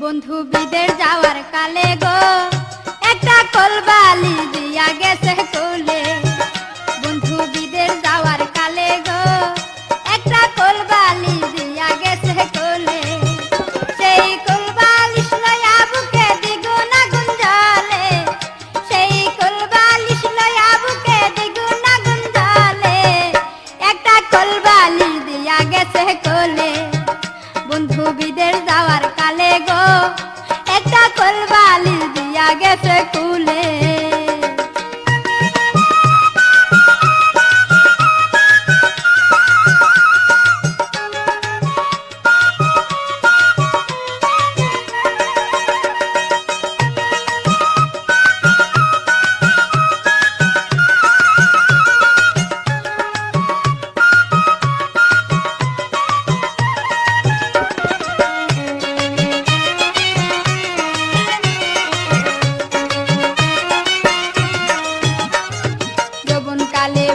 বন্ধু বিদেশ যাওয়ার কালে গো একটা কলবালি দিয়া গেছে কোলে। বন্ধু বিদেশ যাওয়ার কালে গো একটা কলবালি দিয়া গেছে কোলে। সেই কলবালিশ লয়া বুকে দ্বিগুণ আগুন জ্বলে, সেই কলবালিশ লয়া বুকে দ্বিগুণ আগুন জ্বলে। একটা কলবালি দিয়া গেছে কোলে। বন্ধু বিদেশ যাওয়ার কালে গো একটা কলবালি দিয়া গেছে কুলে।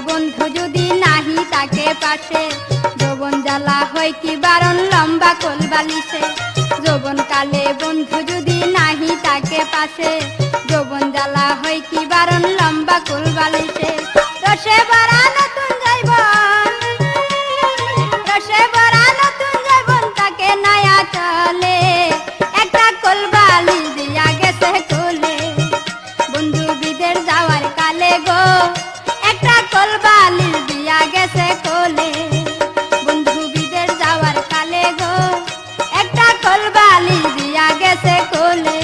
বন্ধু যদি নাহি তাকে পাশে, যৌবন জ্বালা হয় কি বারণ লম্বা কোলবালিশে। যৌবন কালে বন্ধু যদি নাহি তাকে পাশে, যৌবন জ্বালা হয় কি বারণ লম্বা কোলবালিশে। রসে ভরা নতুন জীবন, রসে ভরা নতুন জীবন তাকে নয়া চলে। একটা কোলবালি দিয়া গেছে কোলে। বন্ধু বিদেশ যাওয়ার কালে গো একটা কলবালি দিয়া গেছে কোলে। বন্ধু বিদেশ যাওয়ার কালে গো একটা কলবালি দিয়া গেছে কোলে।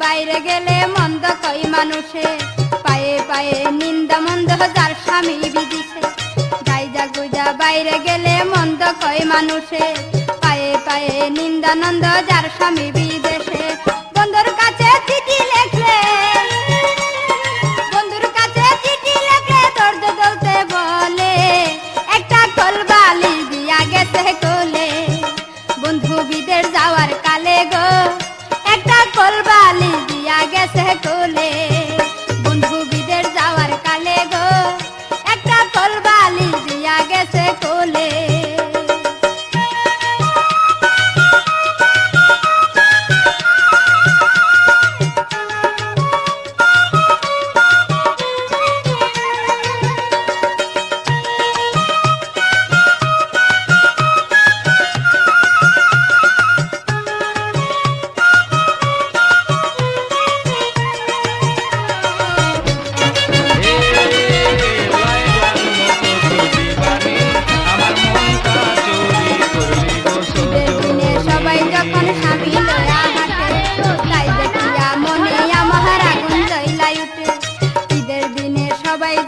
বাইরে গেলে মন্দ কই মানুষে, পায়ে পায়ে নিন্দা মন্দ যার স্বামী বিদিছে। গাইজা গুজা বাইরে গেলে মন্দ কই মানুষে, পায়ে পায়ে নিন্দা নন্দ যার স্বামী বিদেশে। বন্ধুর কাছে চিঠি লেখলে, বন্ধুর কাছে চিঠি লেখলে দর্দ দলতে বলে। একটা কলবালি দিয়া গেছে কোলে। বন্ধু বিদেশ যাওয়ার কালে গো একটা কলবালি দিয়া গেছে কোলে। বন্ধু বিদেশ যাওয়ার কালে গো একটা কলবালি দিয়া গেছে কোলে।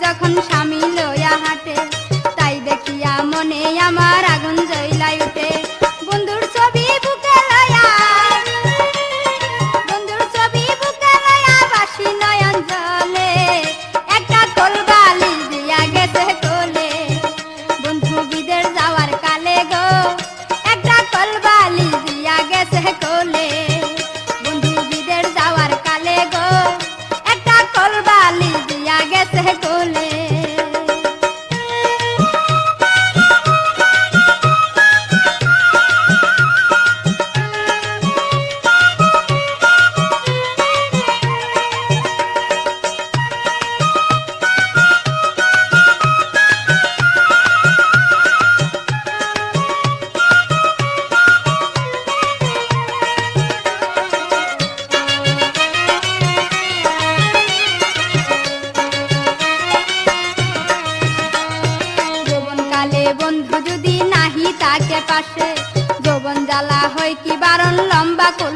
যখন স্বামী লইয়া হাঁটে তাই দেখিয়া মনে আমার আগুন জ্বলাই উঠে। বন্ধুর ছবি বুকে লয়া, বন্ধুর ছবি বুকে লয়া বাসি নয়ন জলে। একটা কলবালি দিয়া গেছে কোলে। বন্ধু বিদেশ যাওয়ার কালে গো একটা কলবালি দিয়া গেছে কোলে। বন্ধু বিদেশ যাওয়ার কালে গো একটা কলবালি দিয়া গেছে কোলে। বন্ধু যদি নাহি তাকে পাশে, যৌবন জ্বালা হয় কি বারণ লম্বা কোল